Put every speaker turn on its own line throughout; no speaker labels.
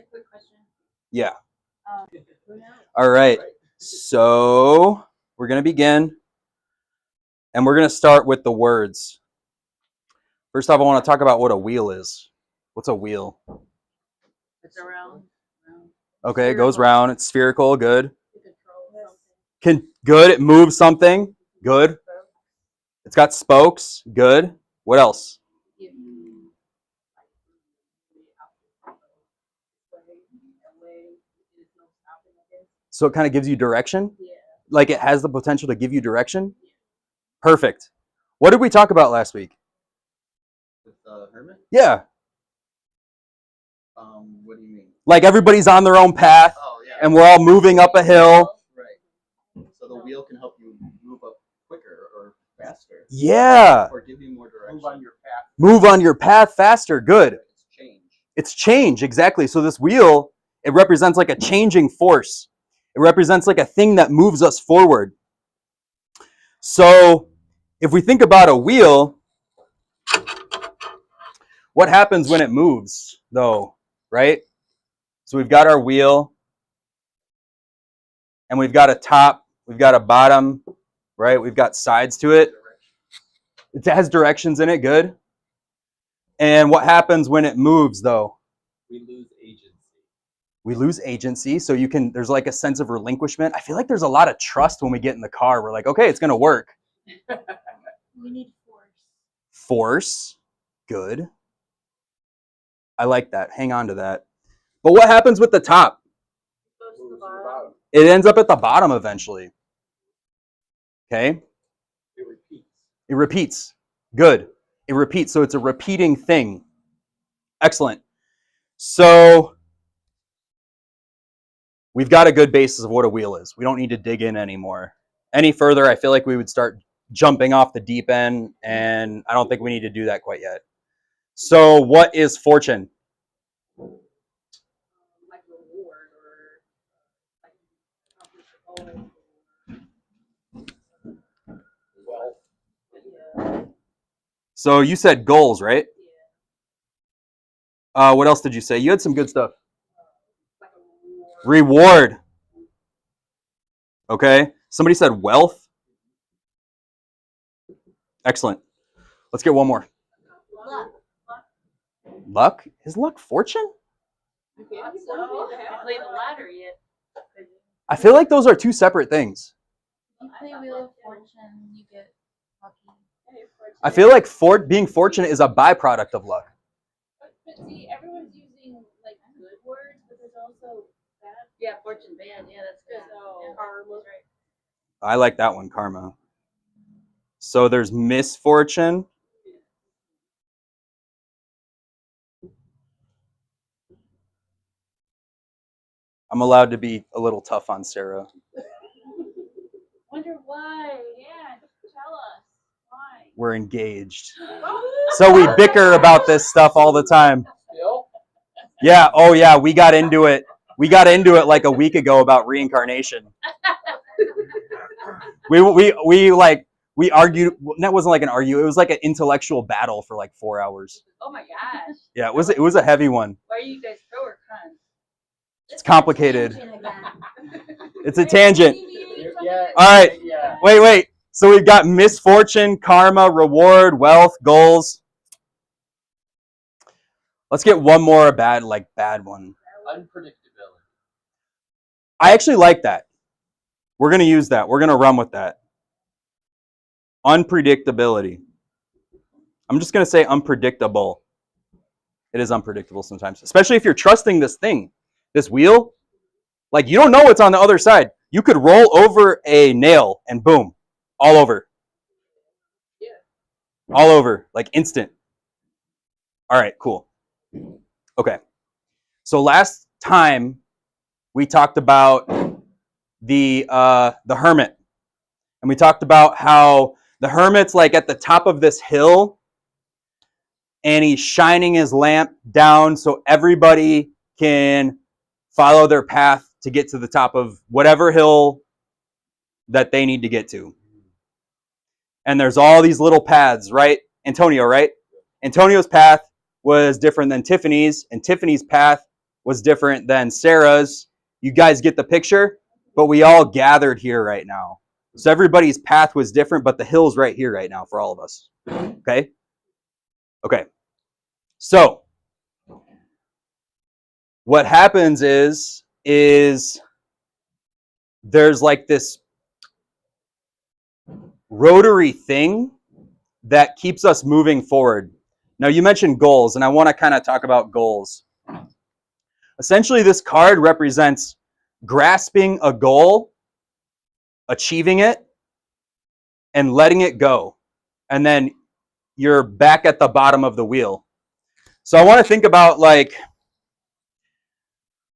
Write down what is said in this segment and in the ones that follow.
a quick question.
Yeah. All right. So we're going to begin. And we're going to start with the words. First off, I want to talk about what a wheel is. What's a wheel?
It's around.
Okay, it goes round. It's spherical. Good. Good. It moves something. Good. It's got spokes. Good. What else? So it kind of gives you direction? Yeah. Like it has the potential to give you direction? Yeah. Perfect. What did we talk about last week?
With the hermit?
Yeah.
What do you mean?
Like everybody's on their own path, and we're all moving up a hill.
Right. So the wheel can help you move up quicker or faster.
Yeah.
Or give you more direction.
Move on your path.
Move on your path faster. Good.
It's change.
It's change, exactly. So this wheel, it represents like a changing force. It represents like a thing that moves us forward. So if we think about a wheel, what happens when it moves, though, right? So we've got our wheel, and we've got a top, we've got a bottom, right? We've got sides to it. It has directions in it, good. And what happens when it moves, though?
We lose agency.
We lose agency, so there's like a sense of relinquishment. I feel like there's a lot of trust when we get in the car. We're like, okay, it's going to work.
We need force.
Force, good. I like that. Hang on to that. But what happens with the top?
It goes to the bottom.
It ends up at the bottom eventually. Okay?
It repeats.
It repeats. Good. It repeats, so it's a repeating thing. Excellent. So we've got a good basis of what a wheel is. We don't need to dig in anymore. Any further, I feel like we would start jumping off the deep end, and I don't think we need to do that quite yet. So what is fortune?
Like reward or
Wealth.
So you said goals, right?
Yeah.
What else did you say? You had some good stuff.
Like a reward.
Reward. Okay. Somebody said wealth. Excellent. Let's get one more.
Luck.
Luck? Is luck fortune?
Yeah, so I haven't played the lottery yet.
I feel like those are two separate things.
You play Wheel of Fortune, you get lucky.
I feel like being fortunate is a byproduct of luck.
But see, everyone's using like good words, but there's also bad.
Yeah, fortune bad. Yeah, that's good.
So
Yeah,
karma.
right.
I like that one, karma. So there's misfortune. I'm allowed to be a little tough on Sarah.
Wonder why? Yeah, tell us why.
We're engaged. So we bicker about this stuff all the time.
Still?
Yeah, oh yeah, we got into it. We got into it like a week ago about reincarnation. We argued. That wasn't like an argue. It was like an intellectual battle for like 4 hours.
Oh my gosh.
Yeah, it was a heavy one.
Why are you guys pro or con?
It's complicated. It's a tangent.
Yeah.
All right.
Yeah.
Wait. So we've got misfortune, karma, reward, wealth, goals. Let's get one more bad one.
Unpredictability.
I actually like that. We're going to use that. We're going to run with that. Unpredictability. I'm just going to say unpredictable. It is unpredictable sometimes, especially if you're trusting this thing, this wheel. Like, you don't know what's on the other side. You could roll over a nail and boom, all over.
Yeah.
All over, like instant. All right, cool. Okay. So last time we talked about the hermit. And we talked about how the hermit's like at the top of this hill and he's shining his lamp down so everybody can follow their path to get to the top of whatever hill that they need to get to. And there's all these little paths, right? Antonio, right? Antonio's path was different than Tiffany's, and Tiffany's path was different than Sarah's. You guys get the picture, but we all gathered here right now. So everybody's path was different, but the hill's right here right now for all of us. Okay? Okay. So what happens is there's like this rotary thing that keeps us moving forward. Now, you mentioned goals, and I want to kind of talk about goals. Essentially, this card represents grasping a goal, achieving it, and letting it go. And then you're back at the bottom of the wheel. So I want to think about, like,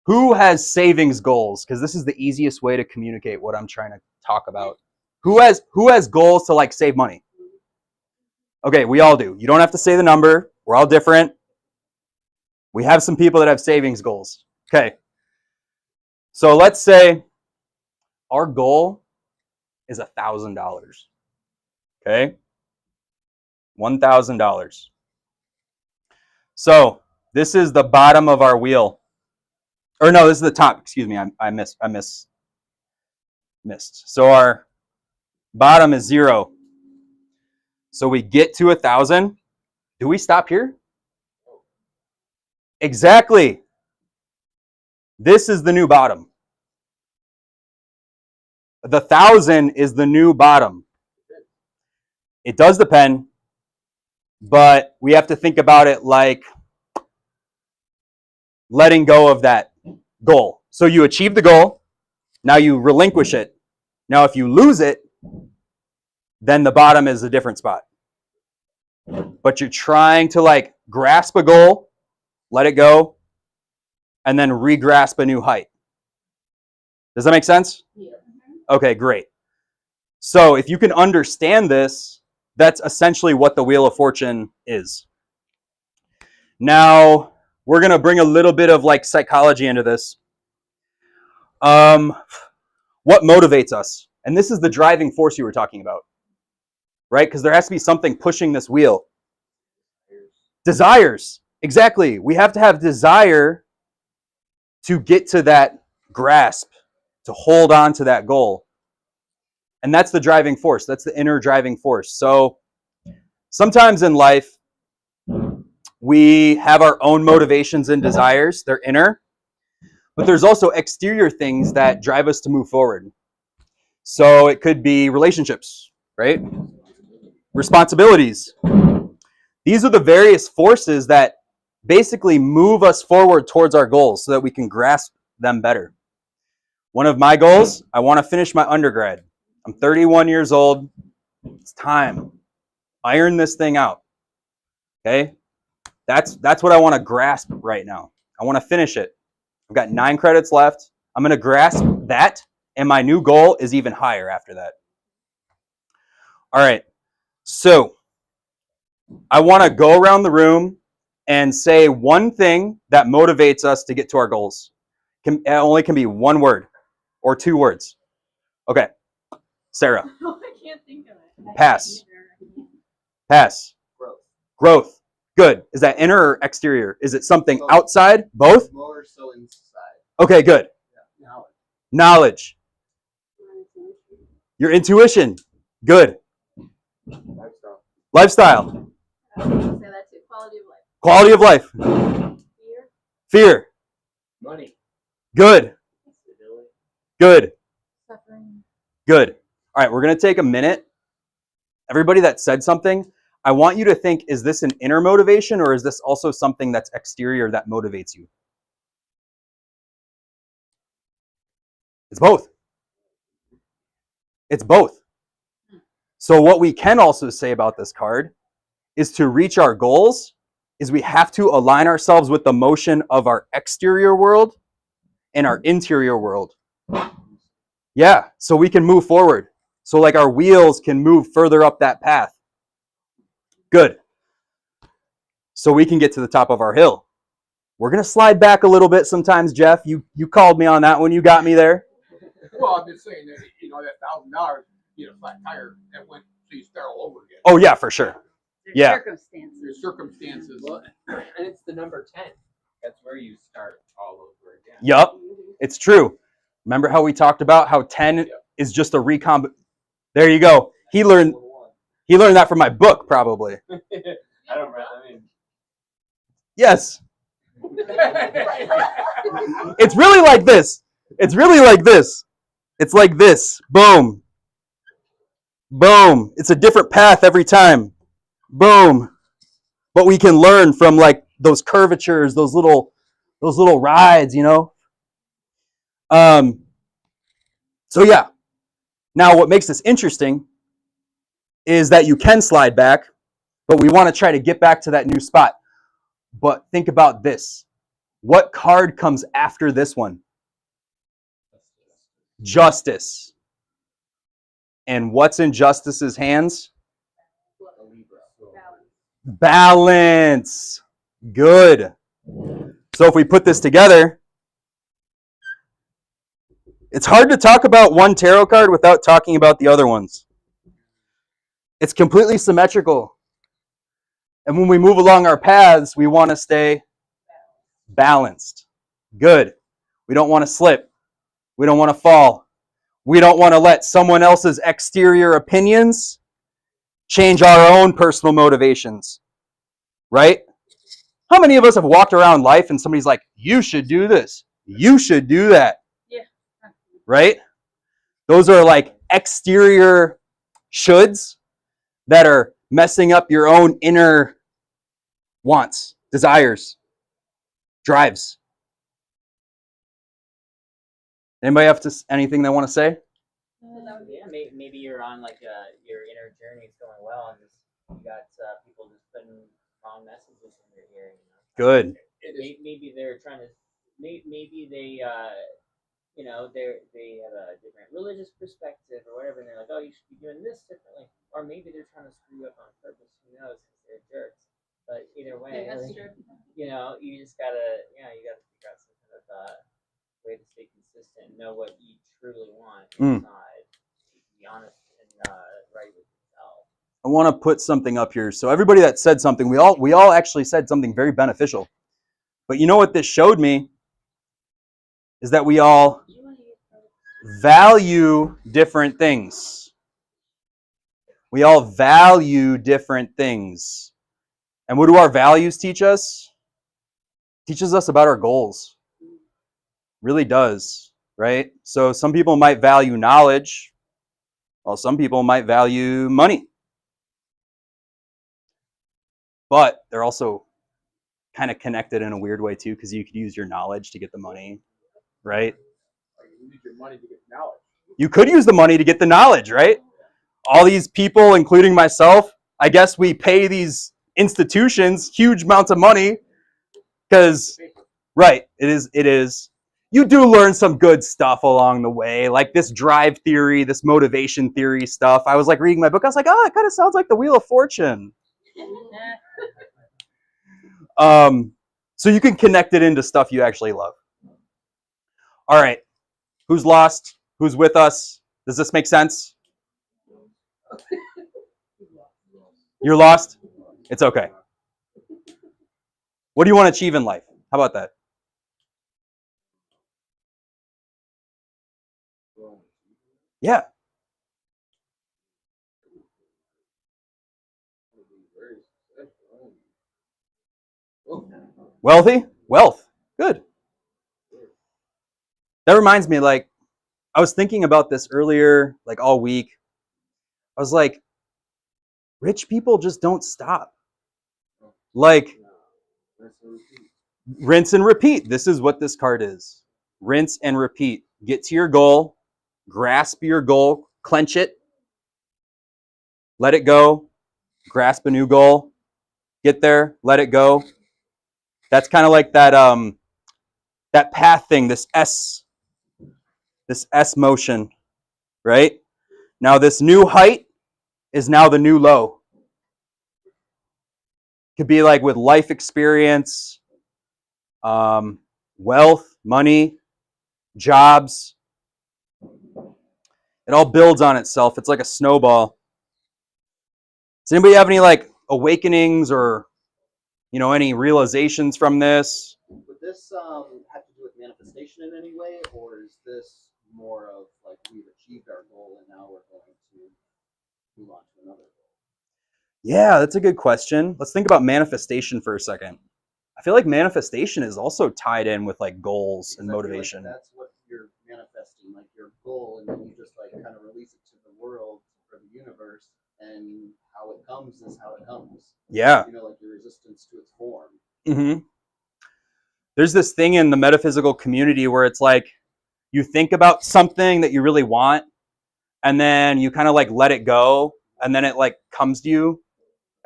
who has savings goals? Because this is the easiest way to communicate what I'm trying to talk about. Who has goals to, like, save money? Okay, we all do. You don't have to say the number. We're all different. We have some people that have savings goals. Okay. So let's say our goal is $1,000. Okay. $1,000. So this is the bottom of our wheel. Or no, this is the top. Excuse me. I missed. So our bottom is 0. So we get to 1,000. Do we stop here? Exactly. This is the new bottom. The 1,000 is the new bottom. It does depend, but we have to think about it like letting go of that goal. So you achieve the goal, now you relinquish it. Now if you lose it, then the bottom is a different spot. But you're trying to, like, grasp a goal, let it go, and then re-grasp a new height. Does that make sense?
Yeah.
Okay, great. So if you can understand this, that's essentially what the Wheel of Fortune is. Now, we're going to bring a little bit of, like, psychology into this. What motivates us? And this is the driving force you were talking about, right? Because there has to be something pushing this wheel. Desires. Exactly. We have to have desire to get to that grasp, to hold on to that goal. And that's the driving force. That's the inner driving force. So sometimes in life, we have our own motivations and desires. They're inner. But there's also exterior things that drive us to move forward. So it could be relationships, right? Responsibilities. These are the various forces that basically move us forward towards our goals so that we can grasp them better. One of my goals, I want to finish my undergrad. I'm 31 years old. It's time. Iron this thing out. Okay? That's what I want to grasp right now. I want to finish it. I've got 9 credits left. I'm going to grasp that, and my new goal is even higher after that. All right. So I want to go around the room and say one thing that motivates us to get to our goals. It only can be one word or 2 words. Okay. Sarah.
I can't think of it.
Pass. Pass.
Growth.
Growth. Good. Is that inner or exterior? Is it something
Both.
outside? Both?
More so inside.
Okay, good.
Knowledge.
Knowledge. Your intuition. Good.
Lifestyle.
Lifestyle.
I was gonna say that too.
Quality
Quality of life.
of life.
Fear.
Fear.
Money.
Good.
Stability.
Good.
Suffering.
Good. All right, we're going to take a minute. Everybody that said something, I want you to think, is this an inner motivation or is this also something that's exterior that motivates you? It's both. It's both. So what we can also say about this card is to reach our goals is we have to align ourselves with the motion of our exterior world and our interior world. Yeah, so we can move forward. So like our wheels can move further up that path. Good. So we can get to the top of our hill. We're going to slide back a little bit sometimes, Jeff. You called me on that one. You got me there.
Well, I'm just saying that, that $1,000, flat tire, that went, so you start all over again.
Oh, yeah, for sure.
There's
Yeah.
circumstances.
There's circumstances.
Well, and it's the number 10. That's where you start all over again.
Yup, it's true. Remember how we talked about how 10 is just a recomb? There you go. He learned that from my book, probably.
I don't remember. I mean,
Yes. It's really like this. It's really like this. It's like this. Boom. Boom. It's a different path every time. Boom. But we can learn from like those curvatures, those little rides, you know? So yeah. Now what makes this interesting is that you can slide back, but we want to try to get back to that new spot. But think about this. What card comes after this one? Justice. And what's in Justice's hands? Balance. Good. So if we put this together, it's hard to talk about one tarot card without talking about the other ones. It's completely symmetrical. And when we move along our paths, we want to stay balanced. Good. We don't want to slip. We don't want to fall. We don't want to let someone else's exterior opinions change our own personal motivations. Right? How many of us have walked around life and somebody's like, you should do this. You should do that.
Yeah.
Right? Those are like exterior shoulds that are messing up your own inner wants, desires, drives. Anybody have anything they want to say?
Yeah, maybe you're on like your inner journey is going well, and you got people just putting wrong messages in your ear. You know?
Good.
Maybe they're trying to. Maybe they they have a different religious perspective or whatever, and they're like, oh, you should be doing this differently, or maybe they're trying to screw you up on purpose. Who knows? Because they're jerks. But either way,
Yeah, that's true.
you know, you just gotta figure out some kind of way to stay consistent and know what you truly want inside. Be honest and right with yourself.
I want to put something up here. So everybody that said something, we all actually said something very beneficial. But you know what this showed me? Is that we all value different things. We all value different things. And what do our values teach us? Teaches us about our goals. Really does, right? So some people might value knowledge, while some people might value money. But they're also kind of connected in a weird way too, because you could use your knowledge to get the money, right?
You use your money to get knowledge.
You could use the money to get the knowledge, right? All these people, including myself, I guess we pay these institutions huge amounts of money because, right, it is. You do learn some good stuff along the way, like this drive theory, this motivation theory stuff. I was like reading my book. I was like, oh, it kind of sounds like the Wheel of Fortune. So you can connect it into stuff you actually love. All right. Who's lost? Who's with us? Does this make sense? You're lost? It's okay. What do you want to achieve in life? How about that? Yeah. Wealthy? Wealth. Good. That reminds me, like, I was thinking about this earlier, like all week. I was like, rich people just don't stop. Like, rinse and repeat. This is what this card is. Rinse and repeat. Get to your goal, grasp your goal, clench it, let it go, grasp a new goal, get there, let it go. That's kind of like that that path thing, this S motion, right? Now this new height is now the new low. Could be like with life experience, wealth, money, jobs. It all builds on itself. It's like a snowball. Does anybody have any like awakenings or any realizations from this?
With this have to do with manifestation in any way, or is this more of like we've achieved our goal and now we're going to move on to another goal?
Yeah, that's a good question. Let's think about manifestation for a second. I feel like manifestation is also tied in with like goals and
Because I feel like
motivation.
that's what you're manifesting, like your goal, and then you just like kind of release it to the world or the universe, and how it comes is how it comes.
Yeah.
You know, like your resistance to its form.
Mm-hmm. There's this thing in the metaphysical community where it's like you think about something that you really want, and then you kind of like let it go, and then it like comes to you,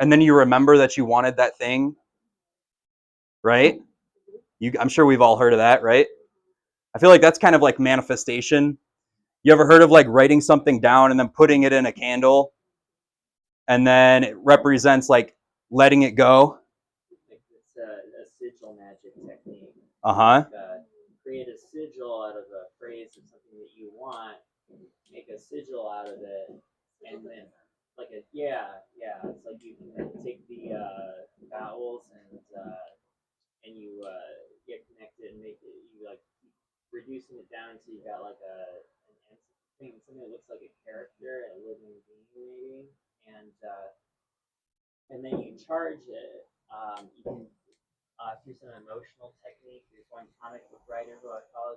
and then you remember that you wanted that thing, right? I'm sure we've all heard of that, right? I feel like that's kind of like manifestation. You ever heard of like writing something down and then putting it in a candle, and then it represents like letting it go?
Like it's a sigil magic technique.
Uh-huh.
Create a sigil out of a phrase of something that you want, make a sigil out of it, and then like a it's like you can take the vowels and you get connected and make it, you like keep reducing it down until you got like something that looks like a character, a living being maybe, and then you charge it. You can through some emotional technique. There's one comic book writer who I follow.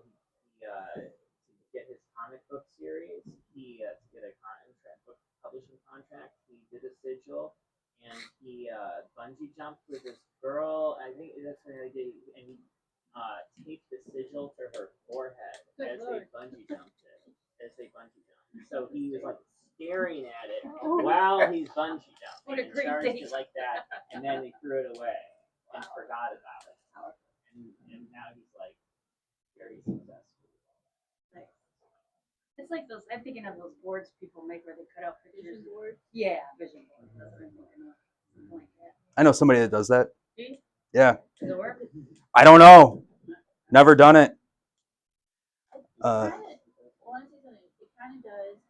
To get his comic book series, to get a book publishing contract, he did a sigil, and he bungee jumped with this girl. I think that's what he did, and he taped the sigil to her forehead as they bungee jumped it. So he was like staring at it while he's bungee jumping.
What a
and
great
charged
thing.
it like that, and then they threw it away and forgot about it. And now he's like very successful.
It's like those. I'm thinking of those boards people make where they cut out pictures.
Vision board.
Yeah, vision boards. That's what I'm thinking of. Something like that.
I know somebody that does that.
Do you?
Yeah.
Does it work?
I don't know. Never done it.
Well, honestly, it kind of does.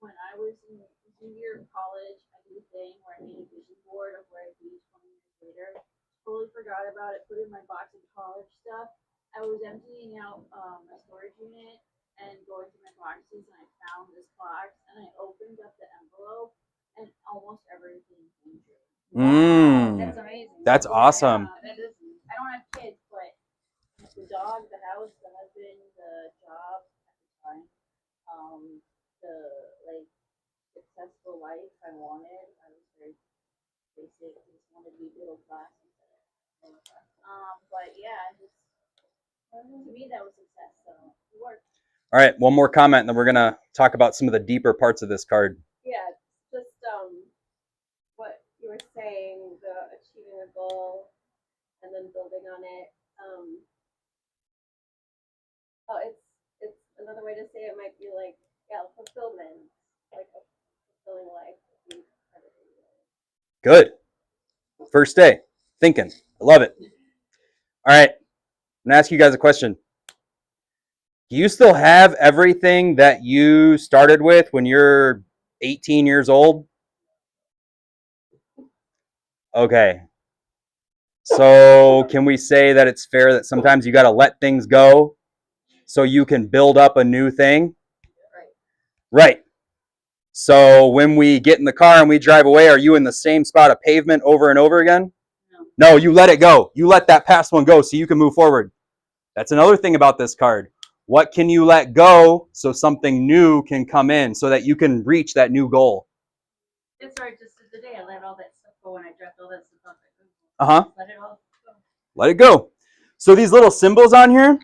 When I was in junior year of college, I did a thing where I made a vision board of where I'd be 20 years later. Totally forgot about it. Put it in my box of college stuff. I was emptying out my storage unit and going through my boxes, and I found this box, and I opened up the envelope, and almost everything came true.
That's
Mm.
amazing.
That's awesome.
That is. I don't have kids, but the dog, the house, the husband, the job at the time, the like successful life I wanted. I was very basic. I just wanted to be middle class. But yeah, just to me that was success. So it worked.
All right, one more comment, and then we're going to talk about some of the deeper parts of this card.
Yeah, just what you were saying, the achieving a goal and then building on it. It's another way to say it might be like, yeah, fulfillment, like a fulfilling life.
Good. First day. Thinking. I love it. All right. I'm going to ask you guys a question. Do you still have everything that you started with when you're 18 years old? Okay. So can we say that it's fair that sometimes you got to let things go so you can build up a new thing? Right. So when we get in the car and we drive away, are you in the same spot of pavement over and over again? No, you let it go. You let that past one go so you can move forward. That's another thing about this card. What can you let go so something new can come in so that you can reach that new goal?
That's what I just did today. I let all that stuff go when I dropped all that stuff off at Google.
Uh-huh.
Let it all go.
Let it go. So these little symbols on here,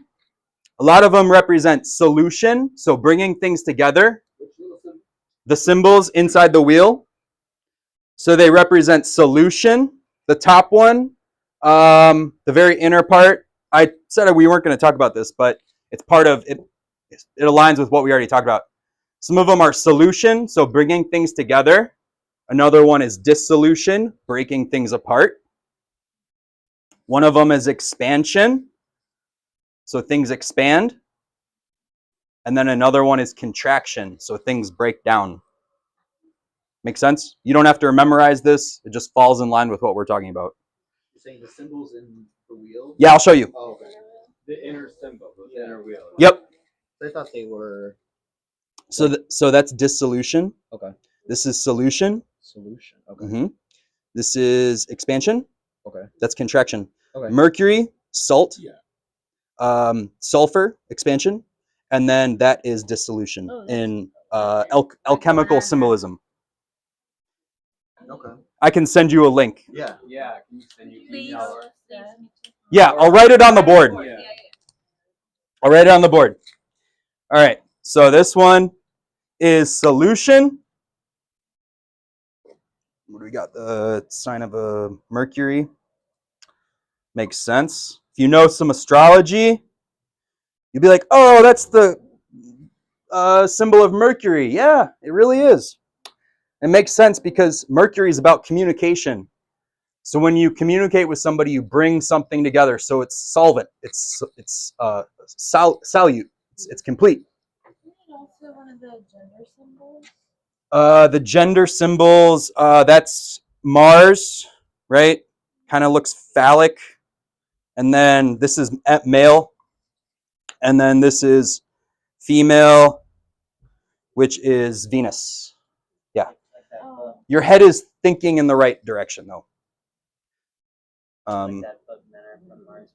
a lot of them represent solution, so bringing things together. The symbols inside the wheel, so they represent solution. The top one, the very inner part, I said we weren't going to talk about this, but it's part of it. It aligns with what we already talked about. Some of them are solution, so bringing things together. Another one is dissolution, breaking things apart. One of them is expansion, so things expand. And then another one is contraction, so things break down. Make sense? You don't have to memorize this. It just falls in line with what we're talking about.
You're saying the symbols in the wheel?
Yeah, I'll show you.
Oh, okay.
The inner symbol, the inner wheel.
Yep.
I thought they were
So that's dissolution.
okay.
This is solution.
Solution. Okay.
hmm This is expansion.
Okay.
That's contraction.
Okay.
Mercury, salt.
Yeah.
Sulfur, expansion, and then that is dissolution
Oh,
in alchemical symbolism.
Okay.
I can send you a link.
Yeah.
Yeah, can you send you
Please.
email?
Yeah, I'll write it on the board.
Yeah.
I'll write it on the board. All right. So this one is solution. What do we got? The sign of a Mercury. Makes sense. If you know some astrology, you'd be like, oh, that's the symbol of Mercury. Yeah, it really is. It makes sense because Mercury is about communication. So when you communicate with somebody, you bring something together. So it's solvent. It's solute. It's complete.
Isn't it also one of the gender symbols?
The gender symbols, that's Mars, right? Kind of looks phallic. And then this is male. And then this is female, which is Venus. Yeah.
Like that
Oh.
book,
Your head is thinking in the right direction, though.
like that book Men Are From Mars.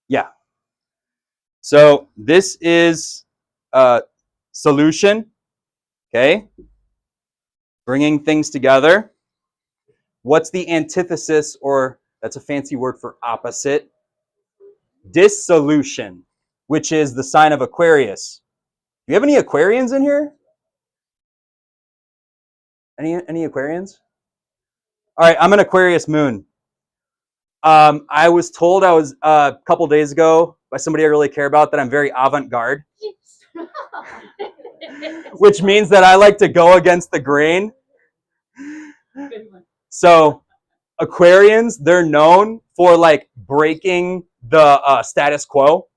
Yeah. So this is solution. Okay. Bringing things together. What's the antithesis, or that's a fancy word for opposite? Dissolution, which is the sign of Aquarius. Do you have any Aquarians in here? Any Aquarians? All right, I'm an Aquarius moon. I was told I was a couple days ago by somebody I really care about that I'm very avant-garde, which means that I like to go against the grain. So Aquarians, they're known for like breaking the status quo.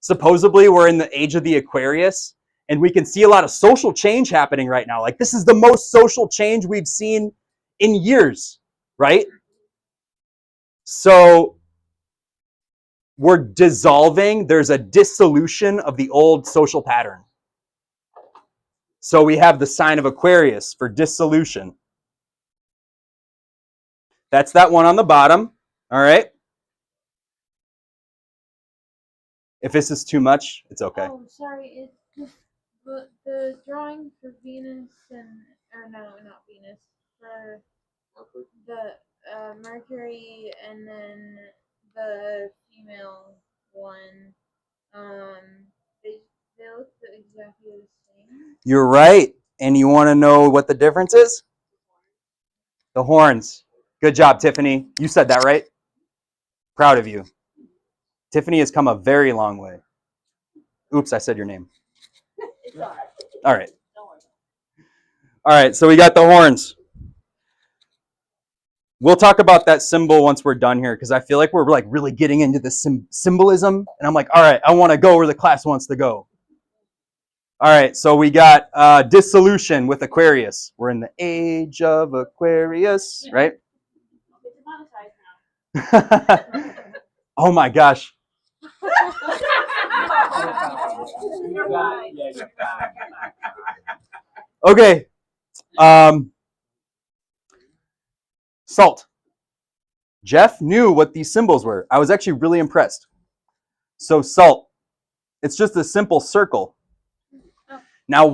Supposedly, we're in the age of the Aquarius, and we can see a lot of social change happening right now. Like, this is the most social change we've seen in years, right? So we're dissolving. There's a dissolution of the old social pattern. So we have the sign of Aquarius for dissolution. That's that one on the bottom. All right. If this is too much, it's okay.
Oh, sorry. It's just the drawing for Venus or no, not Venus, for the Mercury and then the female one. They look exactly the same.
You're right. And you want to know what the difference is? The horns. Good job, Tiffany. You said that right. Proud of you. Tiffany has come a very long way. Oops, I said your name.
It's all right.
All right.
Don't worry.
All right, so we got the horns. We'll talk about that symbol once we're done here, because I feel like we're like really getting into the symbolism. And I'm like, all right, I want to go where the class wants to go. All right, so we got dissolution with Aquarius. We're in the age of Aquarius, right?
It's demonetized now.
Oh my gosh.
You got it. Yeah, you got it.
Okay. Salt. Jeff knew what these symbols were. I was actually really impressed. So salt, it's just a simple circle. Now,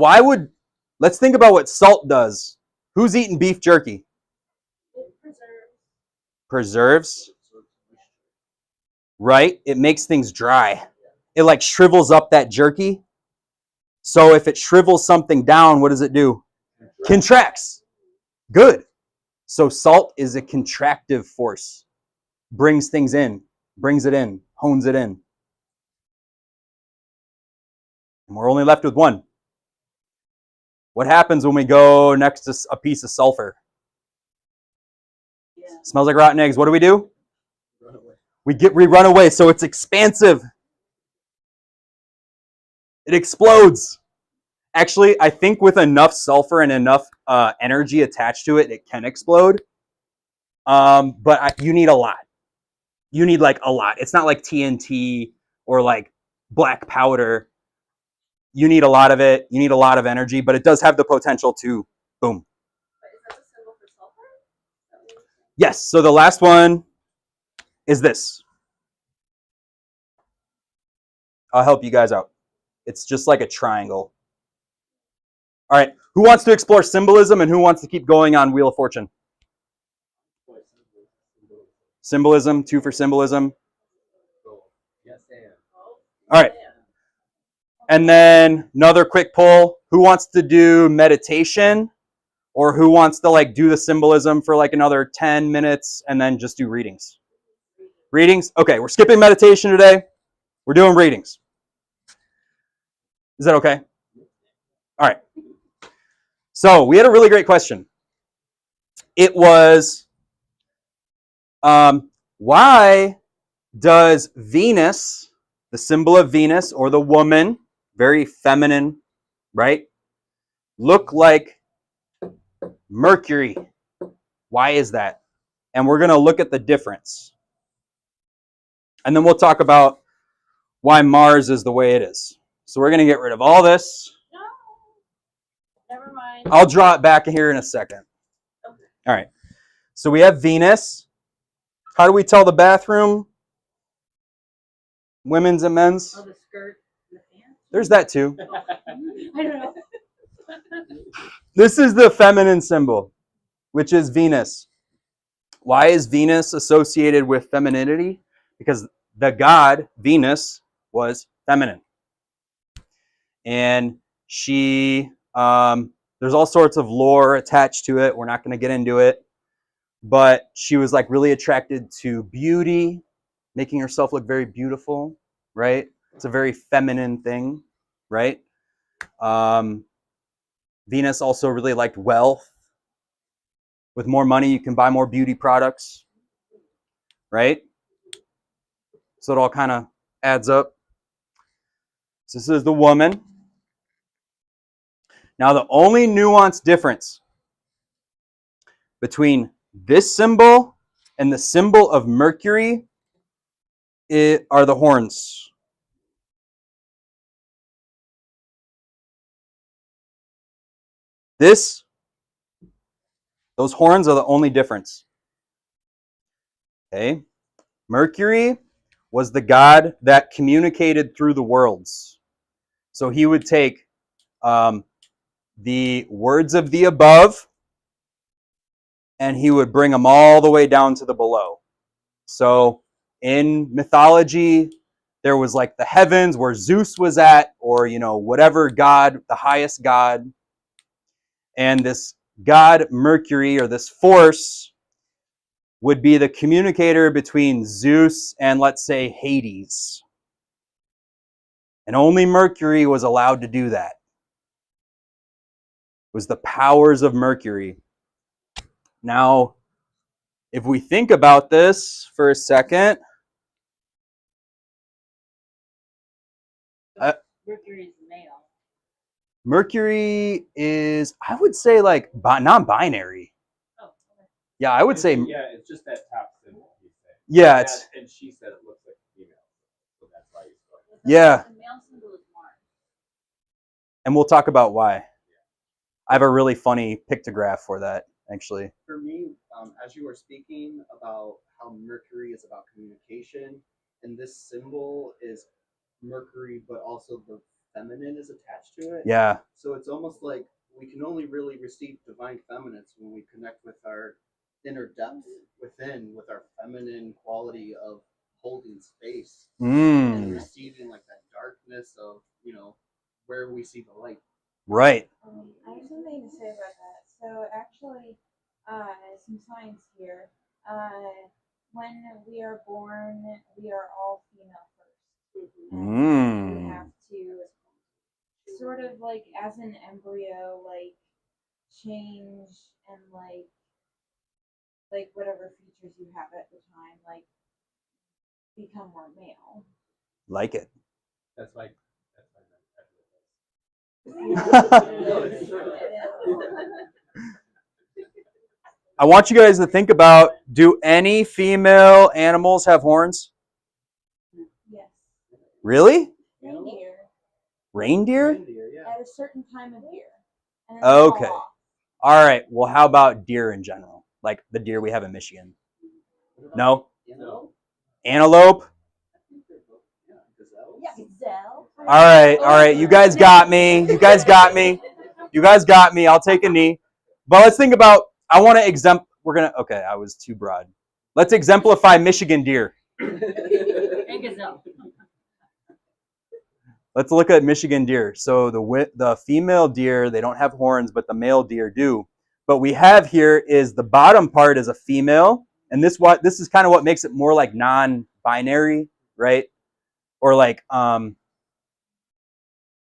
let's think about what salt does. Who's eating beef jerky?
It
Preserves. Right? It makes things dry. It like shrivels up that jerky. So if it shrivels something down, what does it do? Contracts. Good. So salt is a contractive force. Brings things in, brings it in, hones it in. And we're only left with one. What happens when we go next to a piece of sulfur? Smells like rotten eggs. What do?
Run away.
We run away. So it's expansive. It explodes. Actually, I think with enough sulfur and enough energy attached to it, it can explode. But you need a lot. You need like a lot. It's not like TNT or like black powder, you need a lot of it. You need a lot of energy, but it does have the potential to boom.
But is that the symbol for sulfur? Is that what you're saying?
Yes. So the last one is this. I'll help you guys out. It's just like a triangle. All right. Who wants to explore symbolism and who wants to keep going on Wheel of Fortune? Symbolism, 2 for symbolism.
Yes, and.
All right. And then another quick poll. Who wants to do meditation? Or who wants to like do the symbolism for like another 10 minutes and then just do readings? Readings? Okay, we're skipping meditation today. We're doing readings. Is that okay? All right. So we had a really great question. It was, why does Venus, the symbol of Venus or the woman, very feminine, right, look like Mercury? Why is that? And we're going to look at the difference. And then we'll talk about why Mars is the way it is. So we're going to get rid of all this.
No. Never mind.
I'll draw it back here in a second.
Okay.
All right. So we have Venus. How do we tell the bathroom? Women's and men's?
Oh, the skirt and the pants?
There's that too.
I don't know.
This is the feminine symbol, which is Venus. Why is Venus associated with femininity? Because the god, Venus, was feminine. And she, there's all sorts of lore attached to it. We're not going to get into it. But she was like really attracted to beauty, making herself look very beautiful, right? It's a very feminine thing, right? Venus also really liked wealth. With more money, you can buy more beauty products, right? So it all kind of adds up. So this is the woman. Now the only nuanced difference between this symbol and the symbol of Mercury are the horns. Those horns are the only difference. Okay? Mercury was the god that communicated through the worlds. So he would take the words of the above and he would bring them all the way down to the below. So in mythology, there was like the heavens where Zeus was at, or, you know, whatever god, the highest god. And this god Mercury, or this force, would be the communicator between Zeus and, let's say, Hades. And only Mercury was allowed to do that. It was the powers of Mercury. Now, if we think about this for a second,
Mercury is male.
Mercury is, I would say, like non-binary.
Oh, okay.
Yeah, I would say,
Yeah, it's just that top symbol. He's saying.
yeah, it's,
And she said it looks like a female, so that's why he's going.
yeah.
The male symbol is Mars.
And we'll talk about why. I have a really funny pictograph for that, actually.
For me, as you were speaking about how Mercury is about communication, and this symbol is Mercury, but also the feminine is attached to it.
Yeah,
So it's almost like we can only really receive divine feminines when we connect with our inner depth within, with our feminine quality of holding space and receiving like that darkness of, you know, where we see the light.
right.
I have something to say about that. So actually, some science here. When we are born, we are all female first. And we have to sort of like as an embryo, like change and like whatever features you have at the time, like become more male.
Like it.
That's like
I want you guys to think about, do any female animals have horns?
Yes.
Really?
Reindeer
Reindeer?
Reindeer, yeah.
at a certain time of year. And then they fall
Okay.
off.
All right. Well, how about deer in general? Like the deer we have in Michigan. No?
No.
Antelope?
Yeah, gazelle.
Yeah, gazelle.
All right. You guys got me. You guys got me. You guys got me. I'll take a knee. But let's think about, I want to okay, I was too broad. Let's exemplify Michigan deer.
And gazelle.
Let's look at Michigan deer. So the female deer, they don't have horns, but the male deer do. What we have here is the bottom part is a female, and this is kind of what makes it more like non-binary, right? Or like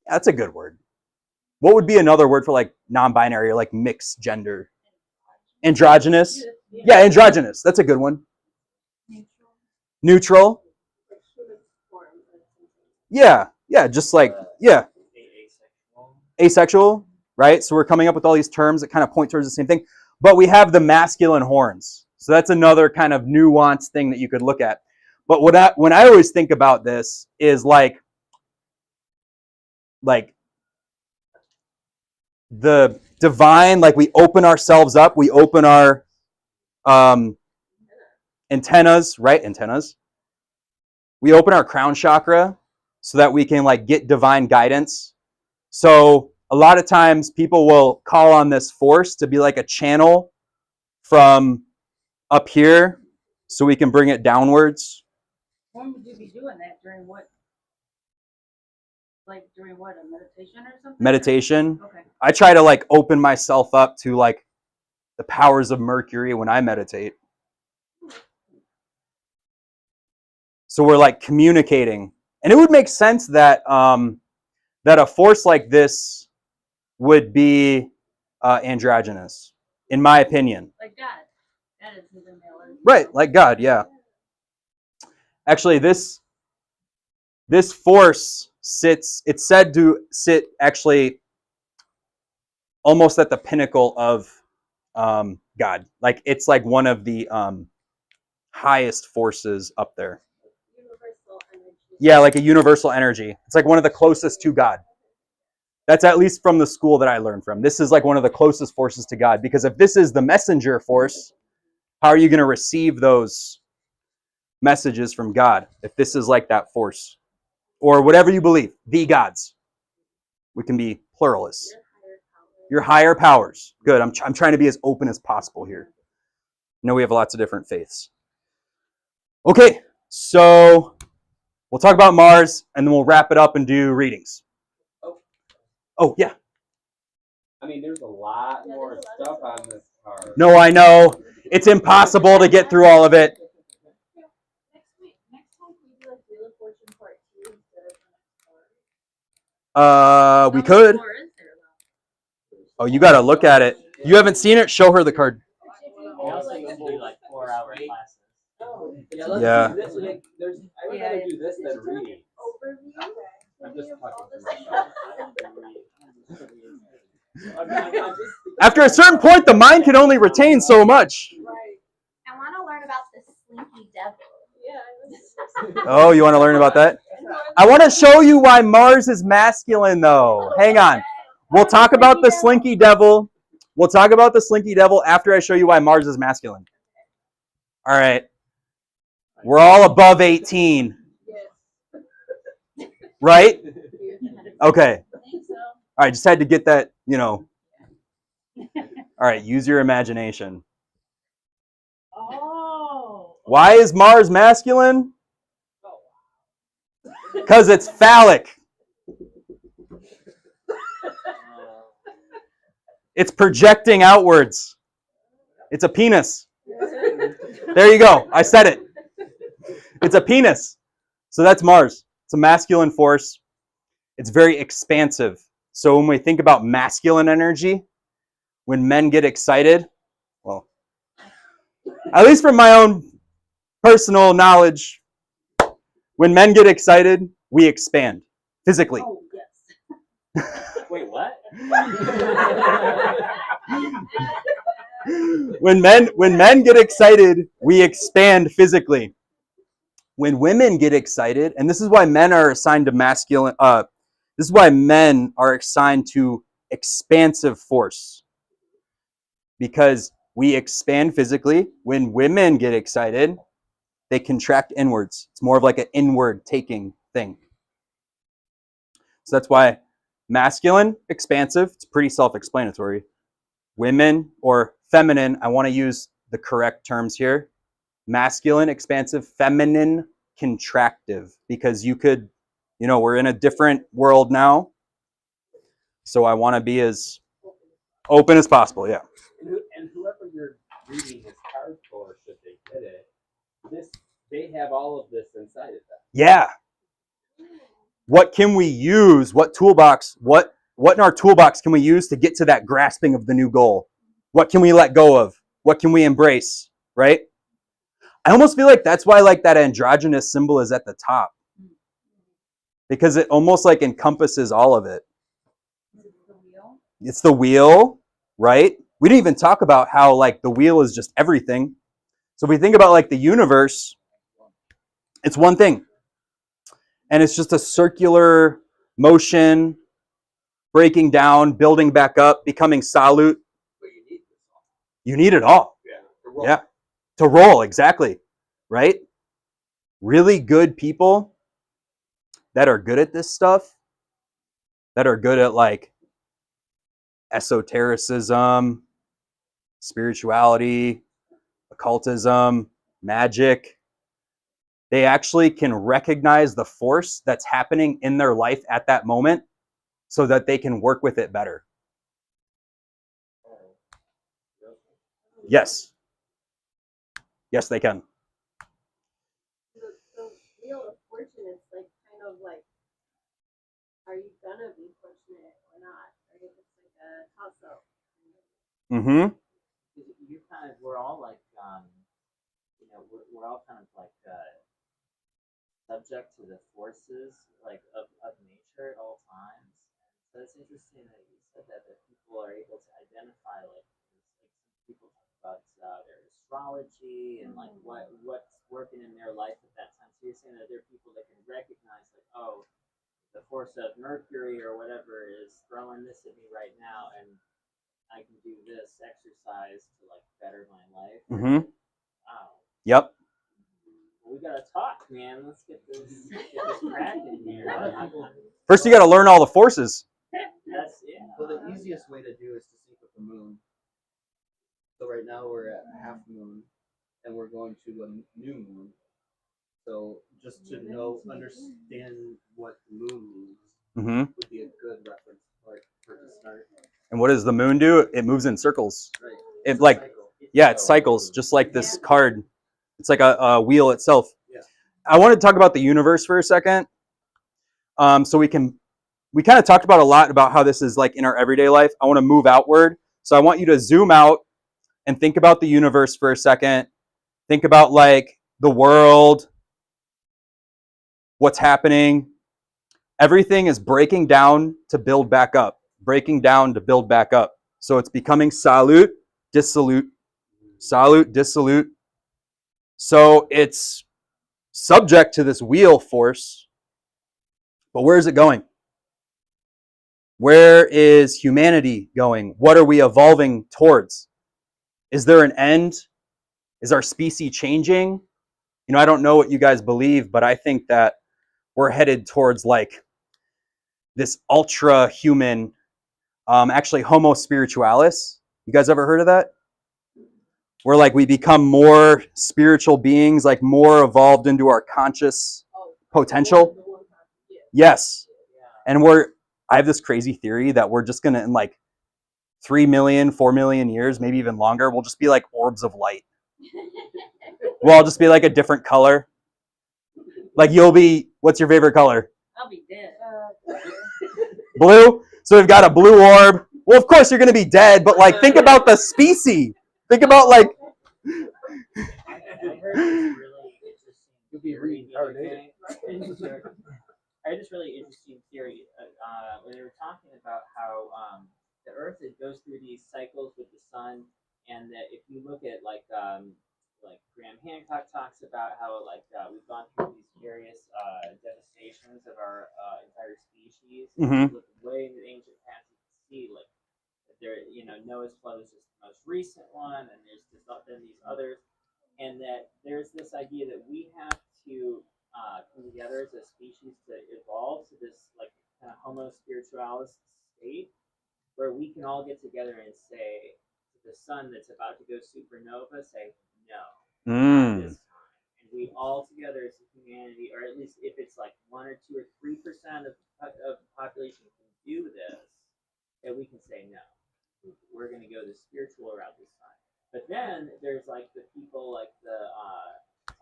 that's a good word. What would be another word for like non-binary or like mixed gender? Androgynous? Yeah, androgynous. That's a good one. Neutral. Yeah, just like, yeah. Asexual, right? So we're coming up with all these terms that kind of point towards the same thing. But we have the masculine horns. So that's another kind of nuanced thing that you could look at. But when I always think about this is like the divine, like we open ourselves up, we open our antennas, right? Antennas. We open our crown chakra so that we can like get divine guidance. So a lot of times people will call on this force to be like a channel from up here so we can bring it downwards.
When would you be doing that? During what? Like during what? A meditation or something?
Meditation.
Okay.
I try to like open myself up to like the powers of Mercury when I meditate. So we're like communicating. And it would make sense that that a force like this would be androgynous, in my opinion.
Like God. That is the male.
Right, like God, yeah. Actually, this force it's said to sit actually almost at the pinnacle of God. Like it's like one of the highest forces up there.
Universal energy.
Yeah, like a universal energy. It's like one of the closest to God. That's at least from the school that I learned from. This is like one of the closest forces to God. Because if this is the messenger force, how are you going to receive those messages from God if this is like that force? Or whatever you believe, the gods. We can be pluralists. Your higher powers. Good. I'm trying to be as open as possible here. I know we have lots of different faiths. Okay, so we'll talk about Mars, and then we'll wrap it up and do readings. Oh, yeah.
I mean, there's a lot more stuff on this card.
No, I know. It's impossible to get through all of it.
Next time we do like Wheel of Fortune Part 2 instead of the next part.
We could.
More is there, though?
Oh, you got to look at it. You haven't seen it? Show her the card.
We also used to do like 4-hour classes.
Yeah, let's
Yeah.
do this. Like, I would rather do this than reading.
Overview.
I'm just
Overview of all
talking
this
to myself. I'm just
After a certain point, the mind can only retain so much.
Right.
I want to learn about the slinky devil.
Yeah.
Oh, you want to learn about that? I want to show you why Mars is masculine, though. Hang on. We'll talk about the slinky devil. We'll talk about the slinky devil after I show you why Mars is masculine. All right. We're all above 18. Right? Okay.
I think so.
All right, just had to get that, All right, use your imagination.
Oh.
Why is Mars masculine? Because it's phallic. It's projecting outwards. It's a penis. There you go. I said it. It's a penis. So that's Mars. It's a masculine force. It's very expansive. So when we think about masculine energy, when men get excited, well, at least from my own personal knowledge, when men get excited, we expand physically.
Oh, yes.
Wait, what?
When men get excited, we expand physically. when women get excited, and this is why men are assigned to masculine, this is why men are assigned to expansive force, because we expand physically. When women get excited, they contract inwards. It's more of like an inward taking thing. So that's why masculine, expansive, it's pretty self-explanatory. Women or feminine, I want to use the correct terms here. Masculine, expansive, feminine, contractive, because you could, we're in a different world now. So I want to be as open as possible. Yeah.
And whoever you're reading his card for, should they get it, they have all of this inside of them.
Yeah. What can we use? What toolbox? What in our toolbox can we use to get to that grasping of the new goal? What can we let go of? What can we embrace? Right? I almost feel like that's why like that androgynous symbol is at the top, because it almost like encompasses all of it. It's the wheel, right? We didn't even talk about how like the wheel is just everything. So if we think about like the universe, it's one thing. And it's just a circular motion, breaking down, building back up, becoming solute.
But you need this all.
You need it all.
Yeah. To roll.
Yeah. To roll, exactly. Right? Really good people that are good at this stuff, that are good at like esotericism, spirituality, occultism, magic, they actually can recognize the force that's happening in their life at that moment so that they can work with it better. Yes. Yes, they can.
The wheel of fortune is like kind of like, are you gonna be fortunate or not? Right? It's like a toss-up.
Mm-hmm.
You kind of, we're all like, we're all kind of like subject to the forces like of nature at all times. So it's interesting that you said that people are able to identify like some people talk about their astrology and like what's working in their life at that time. So you're saying that there are people that can recognize like, oh, the force of Mercury or whatever is throwing this at me right now, and I can do this exercise to like better my life.
Mm-hmm.
Wow.
Yep.
We gotta talk, man. Let's get this cracking here.
First, you got to learn all the forces.
That's yeah.
Well, the easiest way to do is to sync with the moon. So right now we're at half moon, and we're going to a new moon. So just to understand what the moon means
Mm-hmm.
would be a good reference point for to start.
And what does the moon do? It moves in circles.
Right.
It like,
Cycle.
yeah, it cycles just like this card. It's like a wheel itself.
Yeah.
I want to talk about the universe for a second. So we kind of talked about a lot about how this is like in our everyday life. I want to move outward. So I want you to zoom out and think about the universe for a second. Think about like the world, what's happening. Everything is breaking down to build back up, breaking down to build back up. So it's becoming solute, dissolute, solute, dissolute. So it's subject to this wheel force, but where is it going? Where is humanity going? What are we evolving towards? Is there an end? Is our species changing? I don't know what you guys believe, but I think that we're headed towards like this ultra human, actually Homo spiritualis. You guys ever heard of that? Where like we become more spiritual beings, like more evolved into our conscious potential. Yes. And I have this crazy theory that we're just gonna in like 3 million, 4 million years, maybe even longer, we'll just be like orbs of light. We'll all just be like a different color. Like what's your favorite color?
I'll be dead.
Blue? So we've got a blue orb. Well, of course you're gonna be dead, but like think about the species. Think about like
I heard this really interesting
You'll be
theory the other day.
reincarnated.
I heard this really interesting theory when they were talking about how the Earth, it goes through these cycles with the sun, and that if you look at like like Graham Hancock talks about how like we've gone through these various devastations of our entire species.
Mhm.
Look way in the ancient past, you can see like that there, Noah's flood is just the most recent one, and there's just then these others, and that there's this idea that we have to come together as a species to evolve to this like kind of homo spiritualis state where we can all get together and say to the sun that's about to go supernova, say no, not this time. And we all together as a humanity, or at least if it's like 1 or 2 or 3% of the population can do this, that we can say no. We're going to go the spiritual route this time. But then there's like the people like the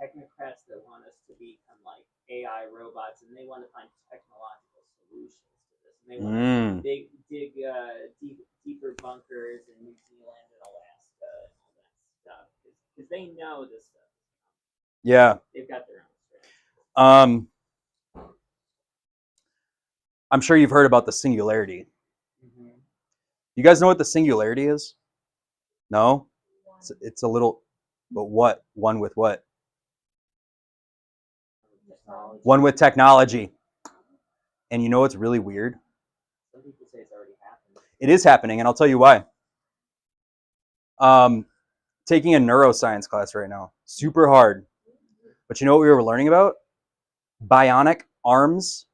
technocrats that want us to become like AI robots, and they want to find technological solutions to this, and they want to dig deeper bunkers in New Zealand and Alaska and all that stuff because they know this stuff.
Yeah.
They've got their own strategy.
I'm sure you've heard about the singularity.
Mm-hmm.
You guys know what the singularity is? No? It's a little, but what? One with what?
Technology.
One with technology. And you know what's really weird?
Some people say it's already happened.
It is happening, and I'll tell you why. Taking a neuroscience class right now. Super hard. But you know what we were learning about? Bionic arms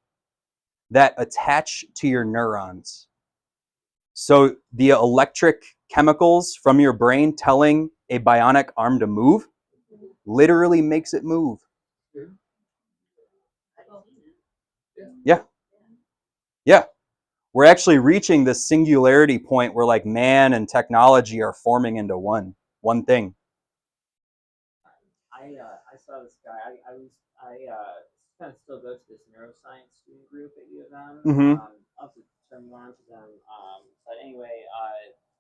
that attach to your neurons. So the electric chemicals from your brain telling a bionic arm to move literally makes it move. Yeah. Yeah. We're actually reaching this singularity point where like man and technology are forming into one thing.
I saw this guy. I kind of still go to this neuroscience student group at U of M.
Mhm.
I'll have to turn you on to them. But anyway,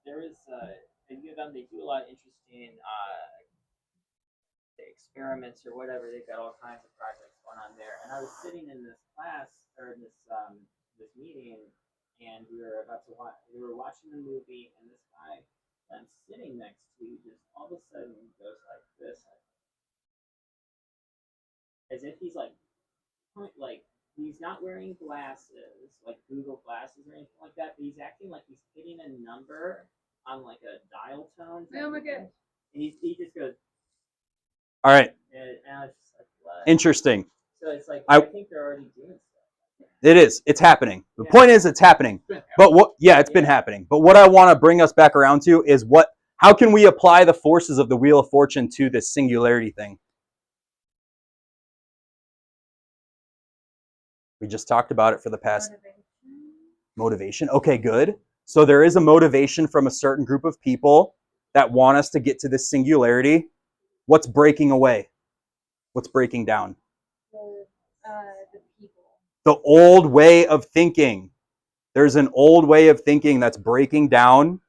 there is at U of M they do a lot of interesting experiments or whatever. They've got all kinds of projects going on there. And I was sitting in this class or in this meeting, and we were about to watch. We were watching the movie, and this guy I'm sitting next to just all of a sudden goes like this, as if he's like he's not wearing glasses, like Google glasses or anything like that, but he's acting like he's hitting a number on like a dial tone.
Oh my god.
And he just goes,
All right.
and I was just like, what?
Interesting.
So it's like, I think they're already doing stuff.
It is. It's happening. The
Yeah.
point is it's happening. But what, yeah, it's been happening. But what I want to bring us back around to is how can we apply the forces of the Wheel of Fortune to this singularity thing? We just talked about it for the past motivation. Okay, good. So there is a motivation from a certain group of people that want us to get to this singularity. What's breaking away? What's breaking down?
The people.
The old way of thinking. There's an old way of thinking that's breaking down,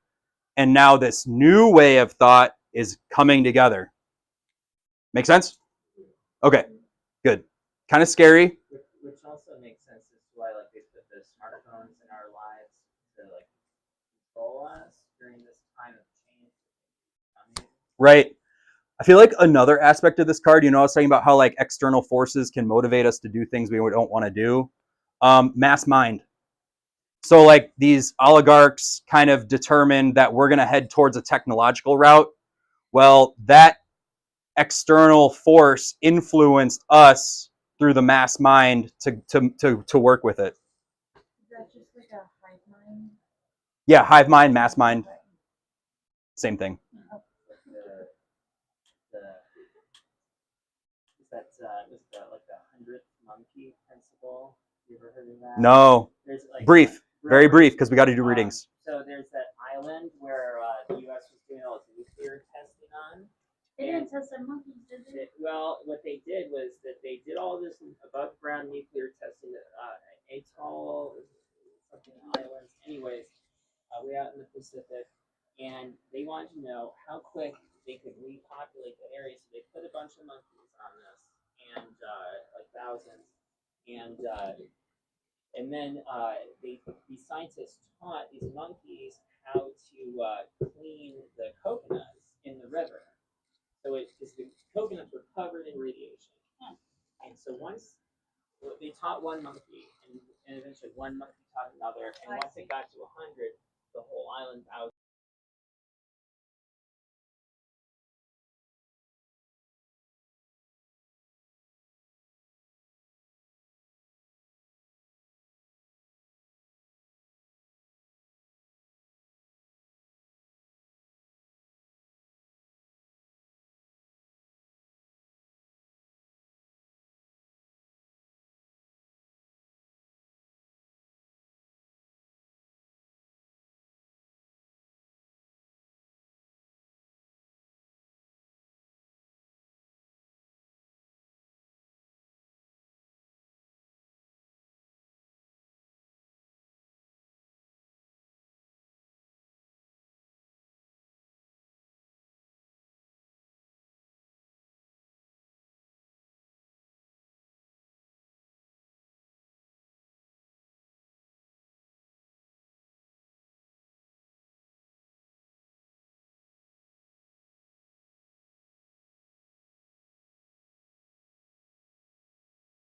and now this new way of thought is coming together. Make sense? Okay, good. Kind of scary.
Which also makes sense as to why like they put the smartphones in our lives to like control us during this time of change.
Right. I feel like another aspect of this card, I was talking about how like external forces can motivate us to do things we don't want to do. Mass mind. So like these oligarchs kind of determined that we're going to head towards a technological route. Well, that external force influenced us through the mass mind to work with it.
Is that just like a hive mind?
Yeah, hive mind, mass mind, same thing.
Was that like the 100th monkey principle? You ever heard of that?
No.
There's like
brief, very brief, because we got to do readings.
So there's that island where the U.S. was doing all its nuclear testing on.
They didn't test on monkeys, did they?
Well, what they did was that they did all this above ground nuclear testing at atoll, something islands, anyways, way out in the Pacific, and they wanted to know how quick they could repopulate that area. So they put a bunch of monkeys on this, and like thousands, and then these scientists taught these monkeys how to clean the coconuts in the river. So it because the coconuts were covered in radiation. And so once they taught one monkey, and eventually one monkey taught another, and once it got to 100, the whole island bowed